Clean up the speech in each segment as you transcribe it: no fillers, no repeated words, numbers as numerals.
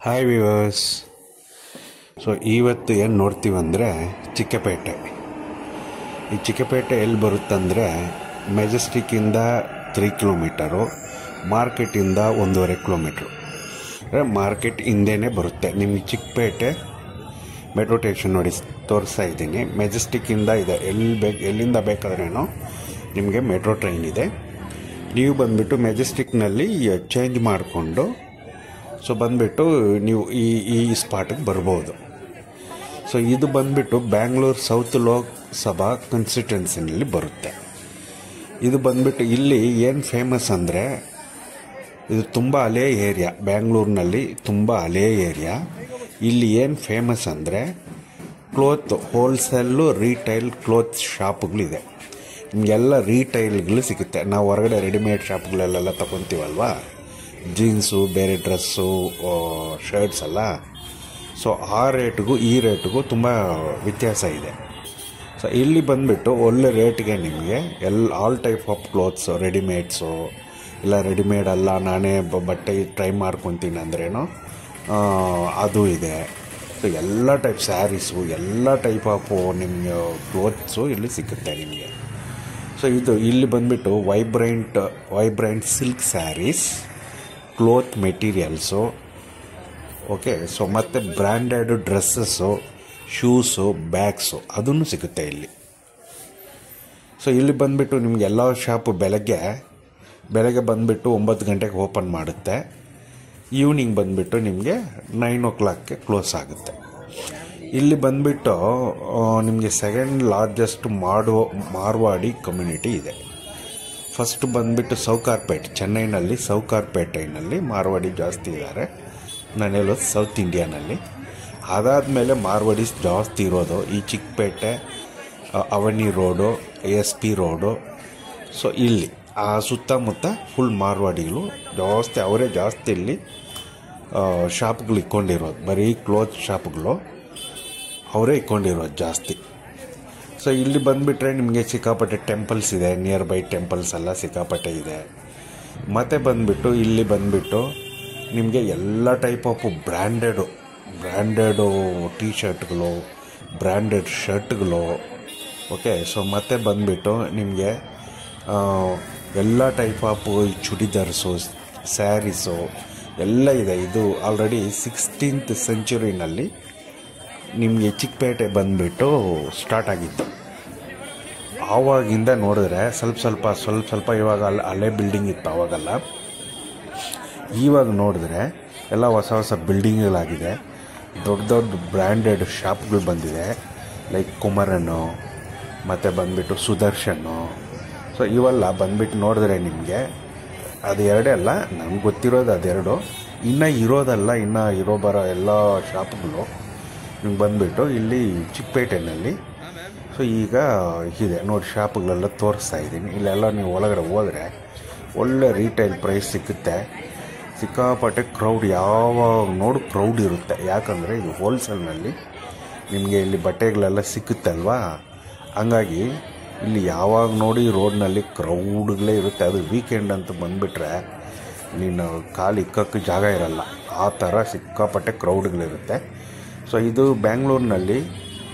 Hi viewers. So ಇವತ್ತು ಏನು ನೋಡ್ತೀವಂದರೆ ಚಿಕ್ಕಪೇಟೆ. ಈ ಚಿಕ್ಕಪೇಟೆ ಎಲ್ಲಿ ಬರುತ್ತಂದರೆ ಮೆಜೆಸ್ಟಿಕ್ಕಿಂದ 3 ಕಿಲೋಮೀಟರು, ಮಾರ್ಕೆಟಿಂದ 1.5 ಕಿಲೋಮೀಟ್ರು. ಮಾರ್ಕೆಟ್ ಹಿಂದೆನೇ ಬರುತ್ತೆ. ನಿಮಗೆ ಚಿಕ್ಕಪೇಟೆ ಮೆಟ್ರೋ ಸ್ಟೇಷನ್ ನೋಡಿ ತೋರಿಸ್ತಾ ಇದ್ದೀನಿ. ಮೆಜೆಸ್ಟಿಕ್ಕಿಂದ ಇದೆ, ಎಲ್ಲಿಂದ ಬೇಕಾದ್ರೇನೋ ನಿಮಗೆ ಮೆಟ್ರೋ ಟ್ರೈನ್ ಇದೆ. ನೀವು ಬಂದುಬಿಟ್ಟು ಮೆಜೆಸ್ಟಿಕ್ನಲ್ಲಿ ಚೇಂಜ್ ಮಾಡಿಕೊಂಡು ಬಂದುಬಿಟ್ಟು ನೀವು ಈ ಸ್ಪಾಟಿಗೆ ಬರ್ಬೋದು. ಸೊ ಇದು ಬಂದುಬಿಟ್ಟು ಬ್ಯಾಂಗ್ಳೂರು ಸೌತ್ ಲೋಕಸಭಾ ಕಾನ್ಸ್ಟಿಟ್ಯೂನ್ಸಿನಲ್ಲಿ ಬರುತ್ತೆ. ಇದು ಬಂದುಬಿಟ್ಟು ಇಲ್ಲಿ ಏನು ಫೇಮಸ್ ಅಂದರೆ ಇದು ತುಂಬ ಹಳೆಯ ಏರಿಯಾ. ಬ್ಯಾಂಗ್ಳೂರಿನಲ್ಲಿ ತುಂಬ ಹಳೆಯ ಏರಿಯಾ. ಇಲ್ಲಿ ಏನು ಫೇಮಸ್ ಅಂದರೆ ಕ್ಲೋತ್ ಹೋಲ್ಸೇಲು, ರೀಟೈಲ್ ಕ್ಲೋತ್ ಶಾಪ್ಗಳಿದೆ. ನಿಮಗೆಲ್ಲ ರೀಟೈಲ್ಗಳು ಸಿಗುತ್ತೆ. ನಾವು ಹೊರಗಡೆ ರೆಡಿಮೇಡ್ ಶಾಪ್ಗಳಲ್ಲೆಲ್ಲ ತೊಗೊತೀವಲ್ವ, ಜೀನ್ಸು, ಬೇರೆ ಡ್ರೆಸ್ಸು, ಶರ್ಟ್ಸ್ ಎಲ್ಲ. ಸೊ ಆ ರೇಟ್ಗೂ ಈ ರೇಟ್ಗೂ ತುಂಬ ವ್ಯತ್ಯಾಸ ಇದೆ. ಸೊ ಇಲ್ಲಿ ಬಂದುಬಿಟ್ಟು ಒಳ್ಳೆ ರೇಟ್ಗೆ ನಿಮಗೆ ಆಲ್ ಟೈಪ್ ಆಫ್ ಕ್ಲೋತ್ಸು, ರೆಡಿಮೇಡ್ಸು, ಇಲ್ಲ ರೆಡಿಮೇಡ್ ಅಲ್ಲ ನಾನೇ ಬಟ್ಟೆ ಟ್ರೈ ಮಾಡ್ಕೊತೀನಿ ಅಂದ್ರೇನು ಅದು ಇದೆ. ಸೊ ಎಲ್ಲ ಟೈಪ್ ಸ್ಯಾರೀಸು, ಎಲ್ಲ ಟೈಪ್ ಆಫ್ ನಿಮಗೆ ಕ್ಲೋತ್ಸು ಇಲ್ಲಿ ಸಿಗುತ್ತೆ ನಿಮಗೆ. ಸೊ ಇಲ್ಲಿ ಬಂದುಬಿಟ್ಟು vibrant silk sarees, cloth materials, okay. So ಮತ್ತು ಬ್ರ್ಯಾಂಡೆಡ್ ಡ್ರೆಸ್ಸಸ್ಸು, ಶೂಸು, ಬ್ಯಾಗ್ಸು ಅದನ್ನು ಸಿಗುತ್ತೆ ಇಲ್ಲಿ. ಸೊ ಇಲ್ಲಿ ಬಂದುಬಿಟ್ಟು ನಿಮಗೆ ಎಲ್ಲ ಶಾಪು ಬೆಳಗ್ಗೆ ಬಂದುಬಿಟ್ಟು 9 ಗಂಟೆಗೆ ಓಪನ್ ಮಾಡುತ್ತೆ. ಈವ್ನಿಂಗ್ ಬಂದುಬಿಟ್ಟು ನಿಮಗೆ 9 o'clock ಕ್ಲೋಸ್ ಆಗುತ್ತೆ. ಇಲ್ಲಿ ಬಂದುಬಿಟ್ಟು ನಿಮಗೆ ಸೆಕೆಂಡ್ ಲಾರ್ಜೆಸ್ಟ್ ಮಾರ್ವಾಡಿ ಕಮ್ಯುನಿಟಿ ಇದೆ. ಫಸ್ಟ್ ಬಂದುಬಿಟ್ಟು ಸೌಕಾರ್ಪೇಟೆ, ಚೆನ್ನೈನಲ್ಲಿ ಸೌಕಾರ್ಪೇಟೆಯಲ್ಲಿ ಮಾರ್ವಾಡಿ ಜಾಸ್ತಿ ಇದ್ದಾರೆ. ನಾನು ಹೇಳೋದು ಸೌತ್ ಇಂಡಿಯಾನಲ್ಲಿ. ಅದಾದಮೇಲೆ ಮಾರ್ವಾಡೀಸ್ ಜಾಸ್ತಿ ಇರೋದು ಈ ಚಿಕ್ಕಪೇಟೆ, ಅವನಿ ರೋಡು, SP ರೋಡು. ಸೊ ಇಲ್ಲಿ ಆ ಸುತ್ತಮುತ್ತ ಫುಲ್ ಮಾರ್ವಾಡಿಗಳು ಜಾಸ್ತಿ, ಅವರೇ ಜಾಸ್ತಿ ಇಲ್ಲಿ ಶಾಪ್ಗಳು ಇಕ್ಕೊಂಡಿರೋದು. ಬರೀ ಕ್ಲೋತ್ ಶಾಪ್ಗಳು ಅವರೇ ಇಕ್ಕೊಂಡಿರೋದು ಜಾಸ್ತಿ. ಸೊ ಇಲ್ಲಿ ಬಂದುಬಿಟ್ರೆ ನಿಮಗೆ ಸಿಕ್ಕಾಪಟ್ಟೆ ಟೆಂಪಲ್ಸ್ ಇದೆ, ನಿಯರ್ ಬೈ ಟೆಂಪಲ್ಸ್ ಎಲ್ಲ ಸಿಕ್ಕಾಪಟ್ಟೆ ಇದೆ. ಮತ್ತು ಬಂದುಬಿಟ್ಟು ಇಲ್ಲಿ ಬಂದುಬಿಟ್ಟು ನಿಮಗೆ ಎಲ್ಲ ಟೈಪ್ ಆಫ್ ಬ್ರ್ಯಾಂಡೆಡು ಟೀ ಶರ್ಟ್ಗಳು, ಬ್ರ್ಯಾಂಡೆಡ್ ಶರ್ಟ್ಗಳು, ಓಕೆ. ಸೊ ಮತ್ತು ಬಂದುಬಿಟ್ಟು ನಿಮಗೆ ಎಲ್ಲ ಟೈಪ್ ಆಫ್ ಚೂಡಿದಾರ್ಸು, ಸ್ಯಾರೀಸು ಎಲ್ಲ ಇದೆ. ಇದು ಆಲ್ರೆಡಿ 16th ಸೆಂಚುರಿನಲ್ಲಿ ನಿಮಗೆ ಚಿಕ್ಕಪೇಟೆ ಬಂದುಬಿಟ್ಟು ಸ್ಟಾರ್ಟ್ ಆಗಿತ್ತು. ಆವಾಗಿಂದ ನೋಡಿದ್ರೆ ಸ್ವಲ್ಪ ಇವಾಗ ಹಳೆ ಬಿಲ್ಡಿಂಗ್ ಇತ್ತು ಆವಾಗೆಲ್ಲ. ಇವಾಗ ನೋಡಿದ್ರೆ ಎಲ್ಲ ಹೊಸ ಬಿಲ್ಡಿಂಗ್ಗಳಾಗಿದೆ. ದೊಡ್ಡ ಬ್ರ್ಯಾಂಡೆಡ್ ಶಾಪ್ಗಳು ಬಂದಿದೆ. ಲೈಕ್ ಕುಮರನ್ನು, ಮತ್ತು ಬಂದುಬಿಟ್ಟು ಸುದರ್ಶನ್ನು. ಸೊ ಇವೆಲ್ಲ ಬಂದುಬಿಟ್ಟು ನೋಡಿದ್ರೆ ನಿಮಗೆ ಅದು ಎರಡೇ ಅಲ್ಲ, ನಮ್ಗೆ ಗೊತ್ತಿರೋದು ಅದೆರಡು. ಇನ್ನು ಬರೋ ಎಲ್ಲ ಶಾಪ್ಗಳು ನಿಮ್ಗೆ ಬಂದುಬಿಟ್ಟು ಇಲ್ಲಿ ಚಿಕ್ಕಪೇಟೆನಲ್ಲಿ. ಸೊ ಈಗ ಇದೆ ನೋಡಿ, ಶಾಪ್ಗಳೆಲ್ಲ ತೋರಿಸ್ತಾ ಇದ್ದೀನಿ. ಇಲ್ಲೆಲ್ಲ ನೀವು ಒಳಗಡೆ ಹೋದರೆ ಒಳ್ಳೆ ರೀಟೈಲ್ ಪ್ರೈಸ್ ಸಿಗುತ್ತೆ. ಸಿಕ್ಕಾಪಟ್ಟೆ ಕ್ರೌಡ್, ಯಾವಾಗ ನೋಡು ಕ್ರೌಡ್ ಇರುತ್ತೆ. ಯಾಕಂದರೆ ಇದು ಹೋಲ್ಸೇಲ್ನಲ್ಲಿ ನಿಮಗೆ ಇಲ್ಲಿ ಬಟ್ಟೆಗಳೆಲ್ಲ ಸಿಕ್ಕುತ್ತಲ್ವಾ, ಹಂಗಾಗಿ ಇಲ್ಲಿ ಯಾವಾಗ ನೋಡಿ ರೋಡ್ನಲ್ಲಿ ಕ್ರೌಡ್ಗಳೇ ಇರುತ್ತೆ. ಅದು ವೀಕೆಂಡ್ ಅಂತ ಬಂದುಬಿಟ್ರೆ ನೀನು ಕಾಲು ಇಕ್ಕಕ್ಕೆ ಜಾಗ ಇರಲ್ಲ, ಆ ಥರ ಸಿಕ್ಕಾಪಟ್ಟೆ ಕ್ರೌಡ್ಗಳಿರುತ್ತೆ. ಸೊ ಇದು ಬ್ಯಾಂಗ್ಳೂರಿನಲ್ಲಿ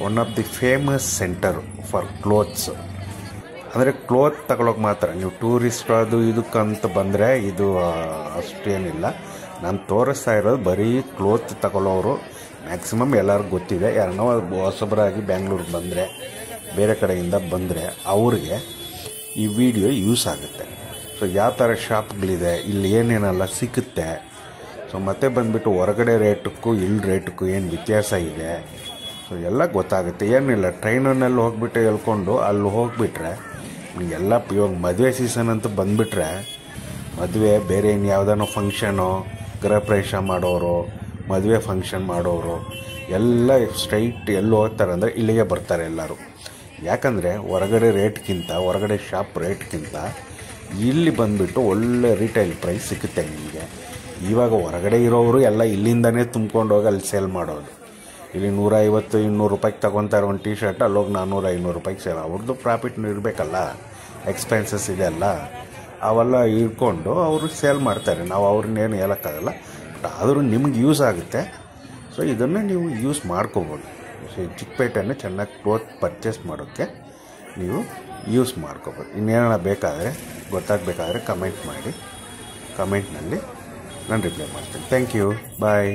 one of the famous centre for clothes. ಅಂದರೆ ಕ್ಲೋತ್ ತಗೊಳ್ಳೋಕೆ ಮಾತ್ರ. ನೀವು ಟೂರಿಸ್ಟ್ ಅದು ಇದಕ್ಕಂತ ಬಂದರೆ ಇದು ಅಷ್ಟೇನಿಲ್ಲ. ನಾನು ತೋರಿಸ್ತಾ ಇರೋದು ಬರೀ ಕ್ಲೋತ್ ತಗೊಳ್ಳೋರು ಮ್ಯಾಕ್ಸಿಮಮ್ ಎಲ್ಲರಿಗೂ ಗೊತ್ತಿದೆ. ಯಾರನ್ನೋ ಹೊಸಬರಾಗಿ ಬ್ಯಾಂಗ್ಳೂರಿಗೆ ಬಂದರೆ, ಬೇರೆ ಕಡೆಯಿಂದ ಬಂದರೆ ಅವ್ರಿಗೆ ಈ ವಿಡಿಯೋ ಯೂಸ್ ಆಗುತ್ತೆ. ಸೊ ಯಾವ ಥರ ಶಾಪ್ಗಳಿದೆ, ಇಲ್ಲಿ ಏನೇನೆಲ್ಲ ಸಿಗುತ್ತೆ. ಸೊ ಮತ್ತೆ ಬಂದುಬಿಟ್ಟು ಹೊರಗಡೆ ರೇಟಕ್ಕೂ ಇಲ್ಲಿ ರೇಟಕ್ಕೂ ಏನು ವ್ಯತ್ಯಾಸ ಇದೆ, ಸೊ ಎಲ್ಲ ಗೊತ್ತಾಗುತ್ತೆ. ಏನಿಲ್ಲ, ಟ್ರೈನಲ್ಲಿ ಹೋಗಿಬಿಟ್ಟು ಹೇಳ್ಕೊಂಡು ಅಲ್ಲಿ ಹೋಗಿಬಿಟ್ರೆ ಎಲ್ಲ ಇವಾಗ ಮದುವೆ ಸೀಸನ್ ಅಂತ ಬಂದುಬಿಟ್ರೆ, ಮದುವೆ ಬೇರೆ ಯಾವುದಾನೋ ಫಂಕ್ಷನು, ಗೃಹಪ್ರವೇಶ ಮಾಡೋರು, ಮದುವೆ ಫಂಕ್ಷನ್ ಮಾಡೋರು ಎಲ್ಲ ಸ್ಟ್ರೈಟ್ ಎಲ್ಲಿ ಹೋಗ್ತಾರೆ ಅಂದರೆ ಇಲ್ಲಿಗೆ ಬರ್ತಾರೆ ಎಲ್ಲರೂ. ಯಾಕಂದರೆ ಹೊರಗಡೆ ಶಾಪ್ ರೇಟ್ಗಿಂತ ಇಲ್ಲಿ ಬಂದುಬಿಟ್ಟು ಒಳ್ಳೆ ರಿಟೈಲ್ ಪ್ರೈಸ್ ಸಿಗುತ್ತೆ ನಿಮಗೆ. ಇವಾಗ ಹೊರಗಡೆ ಇರೋರು ಎಲ್ಲ ಇಲ್ಲಿಂದನೇ ತುಂಬ್ಕೊಂಡು ಹೋಗಿ ಅಲ್ಲಿ ಸೇಲ್ ಮಾಡೋದು. ಇಲ್ಲಿ 150-200 ರೂಪಾಯಿಗೆ ತಗೊತಾರೆ ಒಂದು ಟೀ ಶರ್ಟ್, ಅಲ್ಲೋಗಿ 400-500 ರೂಪಾಯಿಗೆ ಸೇಲ್. ಅವ್ರದ್ದು ಪ್ರಾಫಿಟ್ನು ಇರಬೇಕಲ್ಲ, ಎಕ್ಸ್ಪೆನ್ಸಸ್ ಇದೆ ಅಲ್ಲ, ಅವೆಲ್ಲ ಇಟ್ಕೊಂಡು ಅವರು ಸೇಲ್ ಮಾಡ್ತಾರೆ. ನಾವು ಅವ್ರನ್ನೇನು ಹೇಳೋಕ್ಕಾಗಲ್ಲ. ಬಟ್ ಆದರೂ ನಿಮ್ಗೆ ಯೂಸ್ ಆಗುತ್ತೆ. ಸೊ ಇದನ್ನು ನೀವು ಯೂಸ್ ಮಾಡ್ಕೋಬೋದು. ಸೊ ಈ ಚಿಕ್ಕಪೇಟೆಯನ್ನು ಚೆನ್ನಾಗಿ ಕ್ಲೋತ್ ಪರ್ಚೇಸ್ ಮಾಡೋಕ್ಕೆ ನೀವು ಯೂಸ್ ಮಾಡ್ಕೋಬೋದು. ಇನ್ನೇನ ಬೇಕಾದರೆ ಗೊತ್ತಾಗಬೇಕಾದ್ರೆ ಕಮೆಂಟ್ ಮಾಡಿ, ಕಮೆಂಟ್ನಲ್ಲಿ ನಾನು ರಿಪ್ಲೈ ಮಾಡ್ತೀನಿ. Thank you, bye.